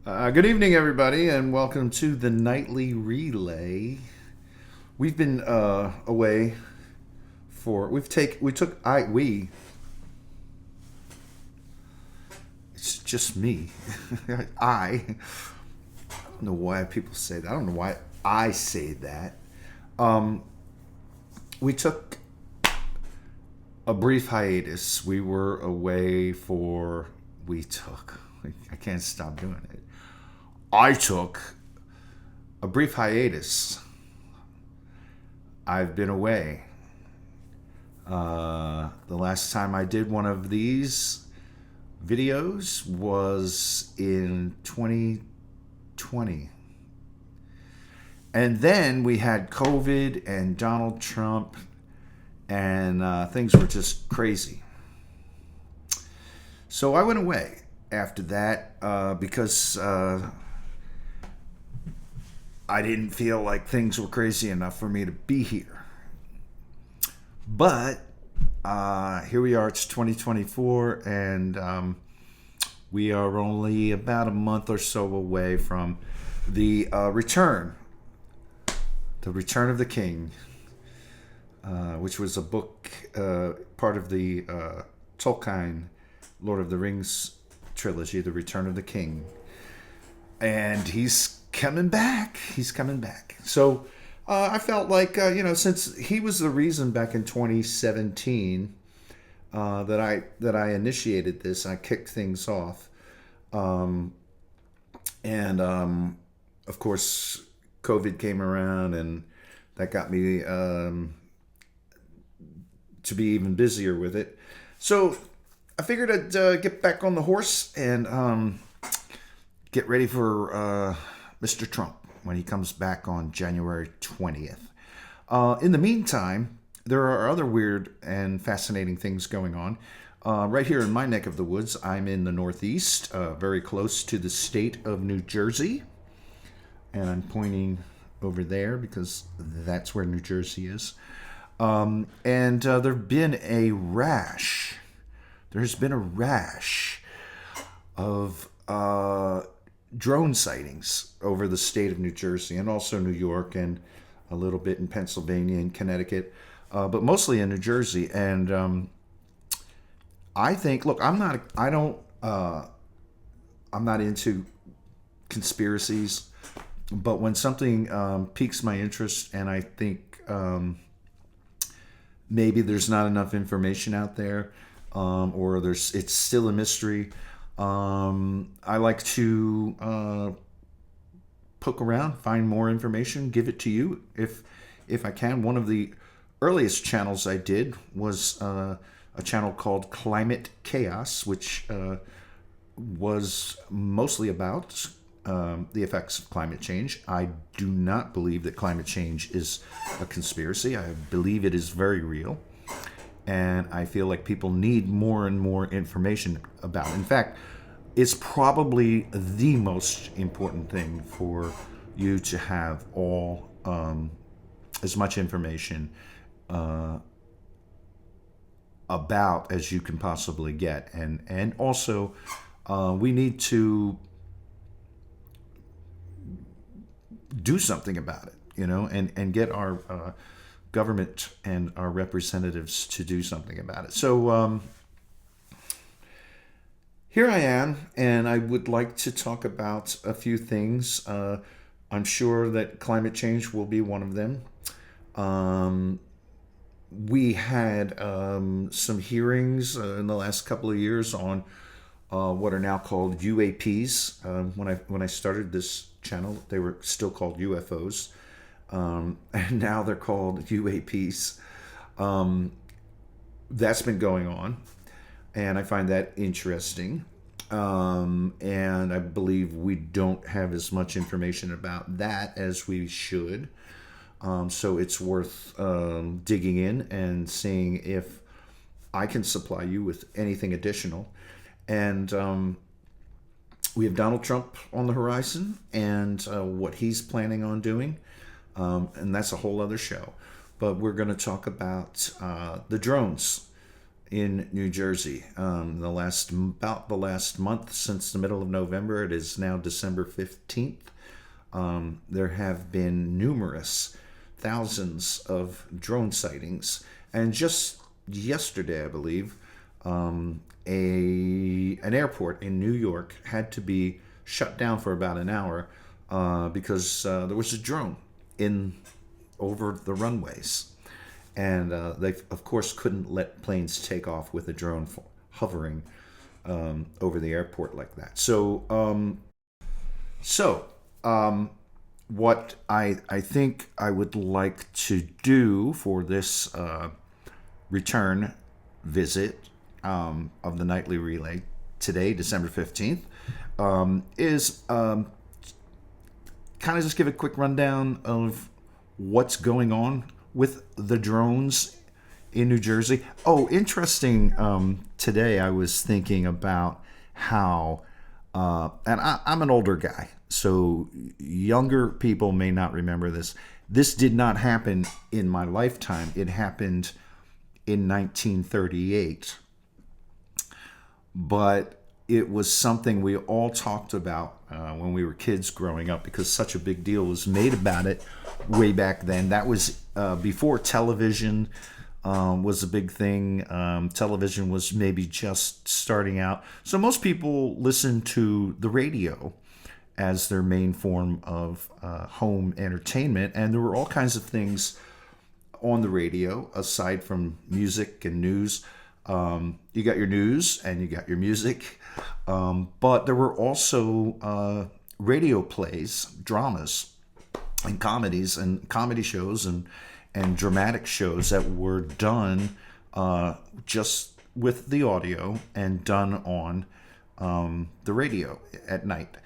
Good evening, everybody, and welcome to the nightly relay. We've been away for we took I we. It's just me. I don't know why people say that. I don't know why I say that. Um, we took a brief hiatus. We were away for. We took. I can't stop doing it. I took a brief hiatus. I've been away. The last time I did one of these videos was in 2020. And then we had COVID and Donald Trump, and things were just crazy. So I went away after that because I didn't feel like things were crazy enough for me to be here. But here we are, it's 2024, and we are only about a month or so away from the Return of the King, which was a book, part of the Tolkien Lord of the Rings trilogy, The Return of the King. And he's coming back. He's coming back. So I felt like, since he was the reason back in 2017 that I initiated this, I kicked things off. And of course, COVID came around, and that got me to be even busier with it. So I figured I'd get back on the horse and get ready for Mr. Trump when he comes back on January 20th. In the meantime, there are other weird and fascinating things going on. Right here in my neck of the woods, I'm in the Northeast, very close to the state of New Jersey. And I'm pointing over there because that's where New Jersey is. And there's been a rash. There's been a rash of drone sightings over the state of New Jersey, and also New York, and a little bit in Pennsylvania and Connecticut, but mostly in New Jersey. And I think, look, I'm not into conspiracies, but when something piques my interest, and I think maybe there's not enough information out there, or it's still a mystery. I like to poke around, find more information, give it to you if I can. One of the earliest channels I did was a channel called Climate Chaos, which was mostly about the effects of climate change. I do not believe that climate change is a conspiracy. I believe it is very real. And I feel like people need more and more information about it. In fact, it's probably the most important thing for you to have all as much information about as you can possibly get. And also, we need to do something about it, and get our government and our representatives to do something about it. So here I am, and I would like to talk about a few things. I'm sure that climate change will be one of them. We had some hearings in the last couple of years on what are now called UAPs. When I started this channel, they were still called UFOs. And now they're called UAPs. That's been going on, and I find that interesting. And I believe we don't have as much information about that as we should. So it's worth digging in and seeing if I can supply you with anything additional. And we have Donald Trump on the horizon, and what he's planning on doing. And that's a whole other show. But we're going to talk about the drones in New Jersey. About the last month, since the middle of November, it is now December 15th. There have been numerous thousands of drone sightings, and just yesterday, I believe, an airport in New York had to be shut down for about an hour because there was a drone in over the runways, and they of course couldn't let planes take off with a drone hovering over the airport like that. So what I think I would like to do for this return visit of the Nightly Relay today, December 15th, is kind of just give a quick rundown of what's going on with the drones in New Jersey. Oh, interesting. Today I was thinking about how, and I'm an older guy, so younger people may not remember this. This did not happen in my lifetime. It happened in 1938. But it was something we all talked about when we were kids growing up, because such a big deal was made about it way back then. That was before television was a big thing. Television was maybe just starting out. So most people listened to the radio as their main form of home entertainment. And there were all kinds of things on the radio aside from music and news. You got your news and you got your music, but there were also radio plays, dramas, and comedies, and comedy shows, and dramatic shows that were done just with the audio and done on the radio at night.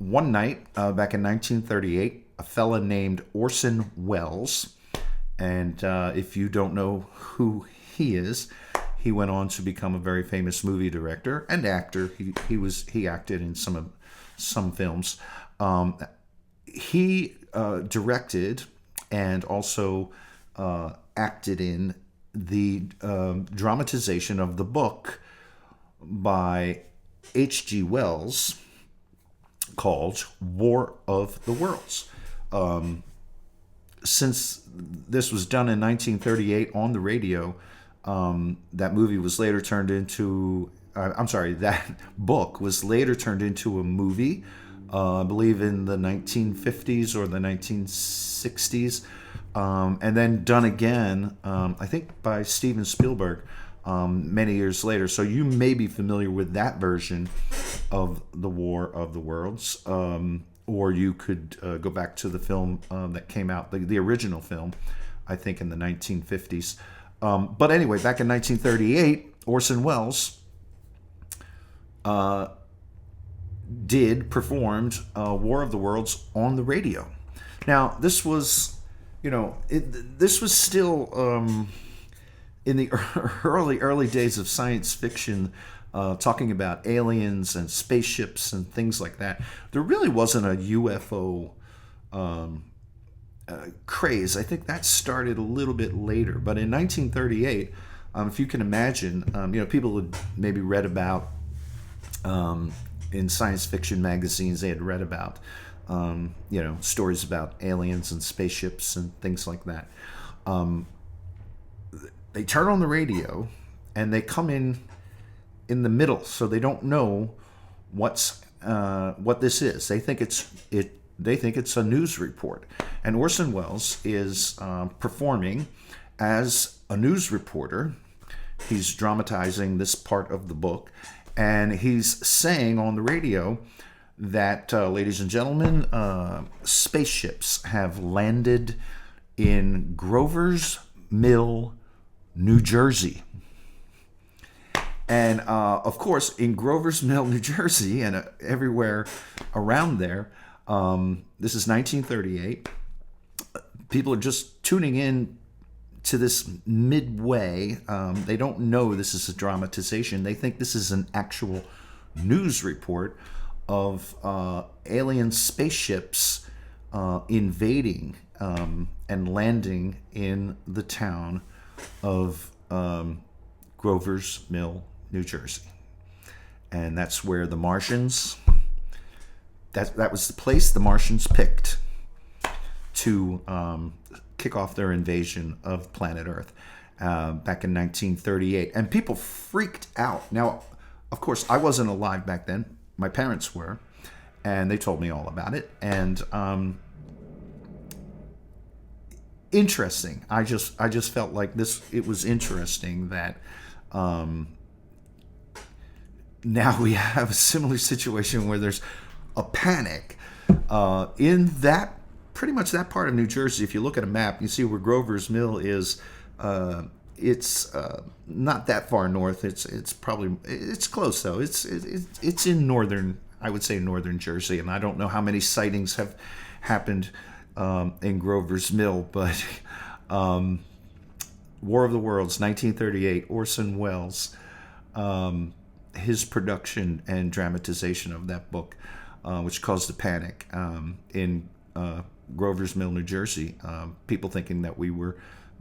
One night back in 1938, a fella named Orson Welles, and if you don't know who he is, he went on to become a very famous movie director and actor. He acted in some films. He directed and also acted in the dramatization of the book by H.G. Wells called War of the Worlds. Since this was done in 1938 on the radio, that movie was later turned into, that book was later turned into a movie, I believe in the 1950s or the 1960s, and then done again, I think by Steven Spielberg, many years later. So you may be familiar with that version of the War of the Worlds, or you could go back to the film that came out, the original film, I think in the 1950s. But anyway, back in 1938, Orson Welles performed War of the Worlds on the radio. Now, this was, this was still in the early days of science fiction, talking about aliens and spaceships and things like that. There really wasn't a UFO craze. I think that started a little bit later. But in 1938, if you can imagine, people had maybe read about in science fiction magazines, they had read about stories about aliens and spaceships and things like that. They turn on the radio and they come in the middle, so they don't know what this is. They think it's a news report, and Orson Welles is performing as a news reporter. He's dramatizing this part of the book, and he's saying on the radio that, ladies and gentlemen, spaceships have landed in Grover's Mill, New Jersey. And of course, in Grover's Mill, New Jersey, and everywhere around there, this is 1938. People are just tuning in to this midway. They don't know this is a dramatization. They think this is an actual news report of alien spaceships invading and landing in the town of Grover's Mill, New Jersey. And that's where the Martians, that was the place the Martians picked to kick off their invasion of planet Earth back in 1938. And people freaked out. Now, of course, I wasn't alive back then. My parents were, and they told me all about it. And interesting. I just felt like it was interesting that now we have a similar situation where there's a panic in that, pretty much that part of New Jersey. If you look at a map, you see where Grover's Mill is. It's not that far north. It's probably, it's close though. It's in northern, I would say northern Jersey, and I don't know how many sightings have happened in Grover's Mill, but War of the Worlds, 1938, Orson Welles, his production and dramatization of that book, which caused a panic in Grover's Mill, New Jersey, people thinking that we were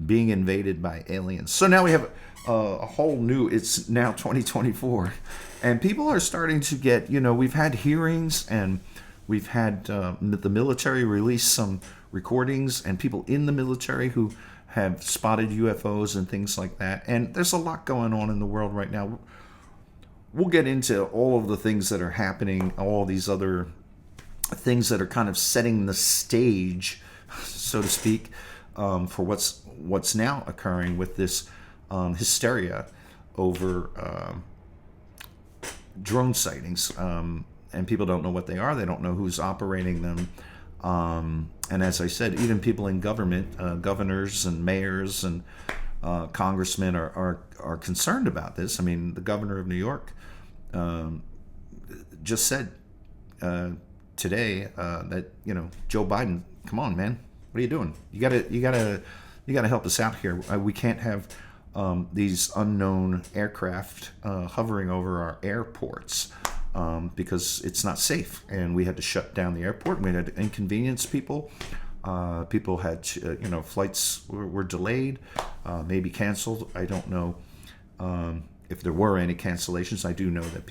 being invaded by aliens. So now we have a whole new, it's now 2024, and people are starting to get, we've had hearings, and we've had the military release some recordings, and people in the military who have spotted UFOs and things like that. And there's a lot going on in the world right now. We'll get into all of the things that are happening, all these other things that are kind of setting the stage, so to speak, for what's now occurring with this hysteria over drone sightings. And people don't know what they are. They don't know who's operating them. And as I said, even people in government, governors and mayors and congressmen are concerned about this. I mean, the governor of New York just said today that Joe Biden, come on, man, what are you doing? You gotta help us out here. We can't have these unknown aircraft hovering over our airports. Because it's not safe, and we had to shut down the airport. We had to inconvenience people. People had, flights were delayed, maybe canceled. I don't know if there were any cancellations. I do know that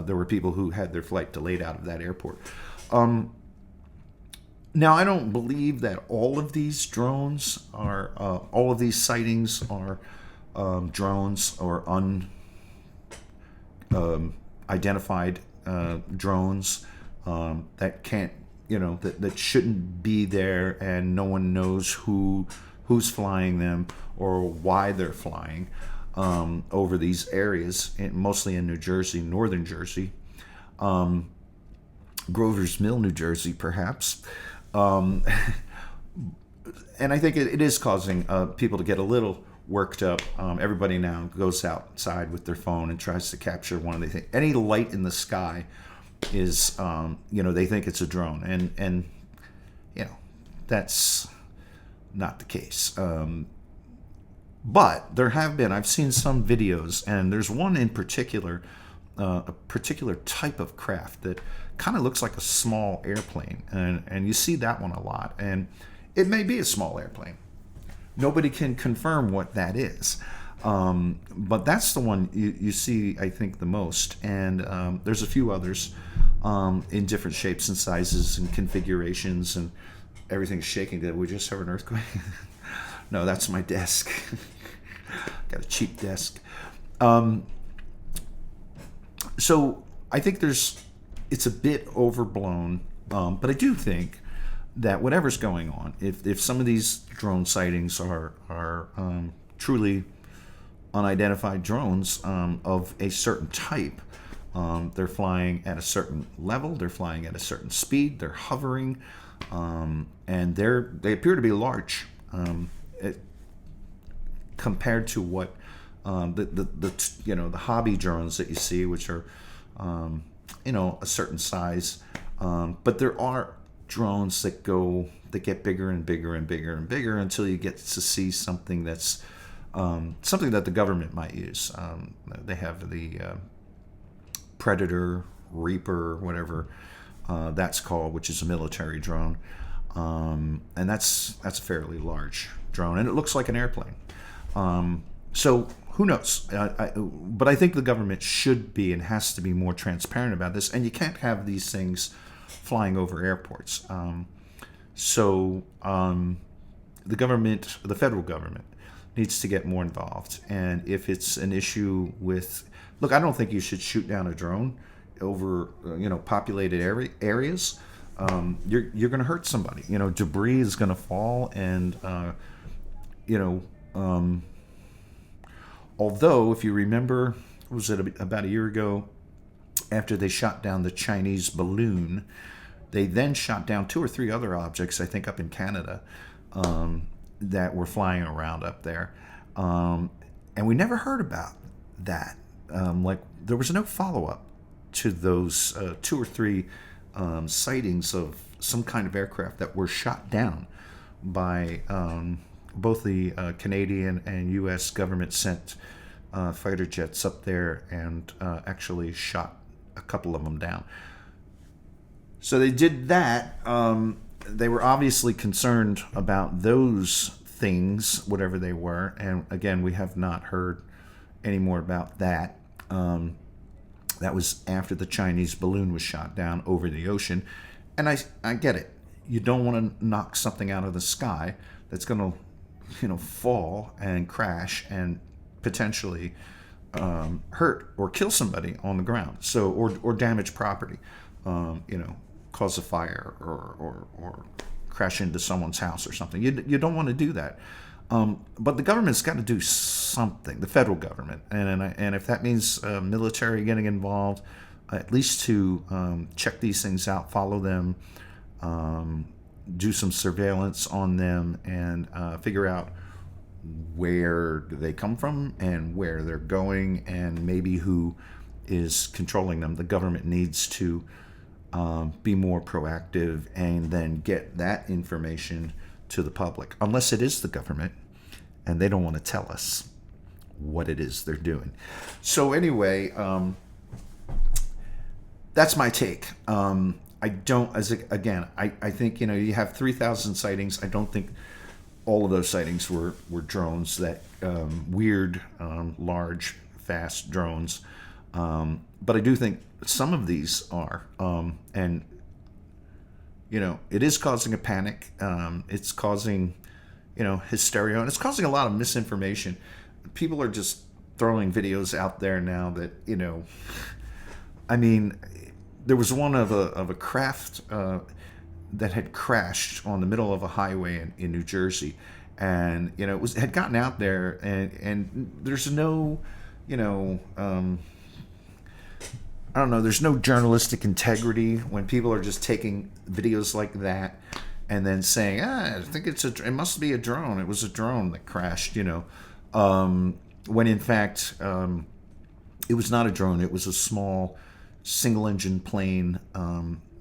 there were people who had their flight delayed out of that airport. Now, I don't believe that all of these drones are, all of these sightings are drones or identified drones that can't, that shouldn't be there, and no one knows who's flying them or why they're flying over these areas, mostly in New Jersey, northern Jersey, Grover's Mill, New Jersey, perhaps. And I think it is causing people to get a little worked up. Everybody now goes outside with their phone and tries to capture one. They think any light in the sky is, they think it's a drone, and that's not the case. But there have been, I've seen some videos, and there's one in particular, a particular type of craft that kind of looks like a small airplane, and you see that one a lot, and it may be a small airplane. Nobody can confirm what that is. But that's the one you see, I think, the most. And there's a few others in different shapes and sizes and configurations, and everything's shaking. Did we just have an earthquake? No, that's my desk. Got a cheap desk. So I think it's a bit overblown, but I do think that whatever's going on, if some of these drone sightings are truly unidentified drones of a certain type, they're flying at a certain level, they're flying at a certain speed, they're hovering, and they appear to be large compared to what the hobby drones that you see, which are a certain size, but there are drones that get bigger and bigger and bigger and bigger until you get to see something that's something that the government might use. They have the Predator, Reaper, whatever that's called, which is a military drone, and that's a fairly large drone, and it looks like an airplane. So who knows? But I think the government should be and has to be more transparent about this. And you can't have these things flying over airports. The government, the federal government, needs to get more involved. And if it's an issue with, look, I don't think you should shoot down a drone over populated areas. You're going to hurt somebody. Debris is going to fall, and although if you remember, was it about a year ago, after they shot down the Chinese balloon, they then shot down 2 or 3 other objects, I think up in Canada, that were flying around up there. And we never heard about that. There was no follow-up to those 2 or 3 sightings of some kind of aircraft that were shot down by both the Canadian and U.S. government sent fighter jets up there, and actually shot a couple of them down. So they did that. They were obviously concerned about those things, whatever they were. And again, we have not heard any more about that. That was after the Chinese balloon was shot down over the ocean. And I get it. You don't want to knock something out of the sky that's going to, fall and crash and potentially hurt or kill somebody on the ground. So, or damage property. Cause a fire or crash into someone's house or something. You don't want to do that. But the government's got to do something, the federal government. And if that means military getting involved, at least to check these things out, follow them, do some surveillance on them, and figure out where do they come from and where they're going, and maybe who is controlling them. The government needs to be more proactive and then get that information to the public, unless it is the government and they don't want to tell us what it is they're doing. So anyway, that's my take. I think, you have 3,000 sightings. I don't think all of those sightings were drones, that weird, large, fast drones. But I do think some of these are, and it is causing a panic. It's causing, hysteria, and it's causing a lot of misinformation. People are just throwing videos out there now that, there was one of a craft that had crashed on the middle of a highway in New Jersey, and had gotten out there, and there's no, I don't know, there's no journalistic integrity when people are just taking videos like that and then saying, I think it must be a drone. It was a drone that crashed, when in fact, it was not a drone. It was a small single-engine plane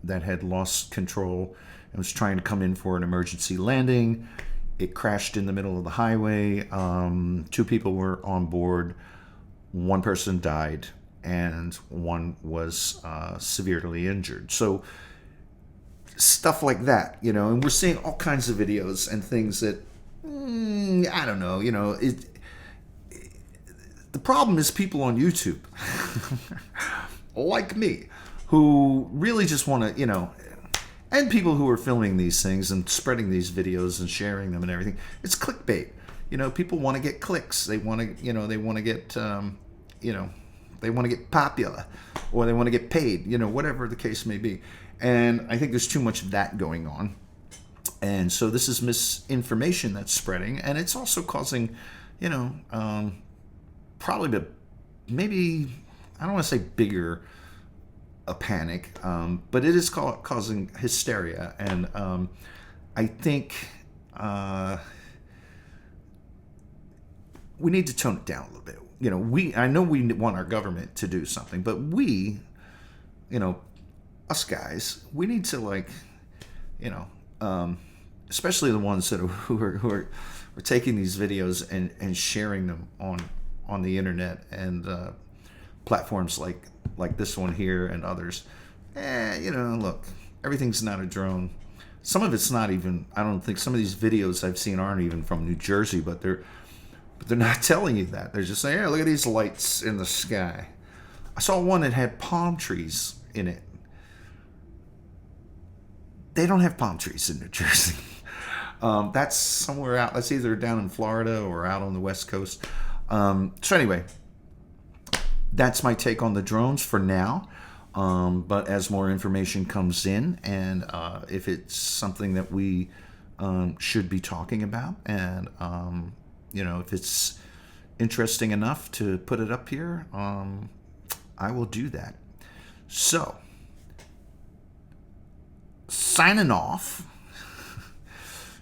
that had lost control and was trying to come in for an emergency landing. It crashed in the middle of the highway. 2 people were on board. 1 person died, and 1 was severely injured. So stuff like that, and we're seeing all kinds of videos and things that, I don't know, the problem is people on YouTube, like me, who really just want to, and people who are filming these things and spreading these videos and sharing them and everything. It's clickbait. People want to get clicks. They want to, they want to get, they want to get popular, or they want to get paid, whatever the case may be. And I think there's too much of that going on. And so this is misinformation that's spreading, and it's also causing, probably maybe, I don't want to say bigger a panic, but it is causing hysteria. And I think we need to tone it down a little bit. I know we want our government to do something, but we, us guys, we need to especially the ones that who are taking these videos and sharing them on the internet and platforms like this one here and others. Look, everything's not a drone. Some of it's not even. I don't think some of these videos I've seen aren't even from New Jersey, but they're But they're not telling you that. They're just saying, "Yeah, look at these lights in the sky." I saw one that had palm trees in it. They don't have palm trees in New Jersey. That's somewhere out. That's either down in Florida or out on the West Coast. So anyway, that's my take on the drones for now. But as more information comes in, and if it's something that we should be talking about, and if it's interesting enough to put it up here, I will do that. So, signing off.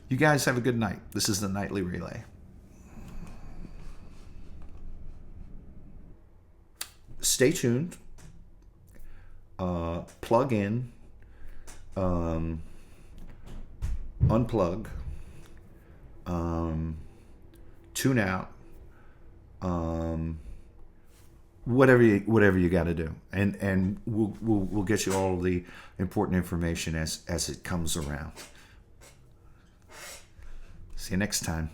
You guys have a good night. This is the Nightly Relay. Stay tuned. Plug in. Unplug. Tune out. Whatever you got to do, and we'll get you all the important information as it comes around. See you next time.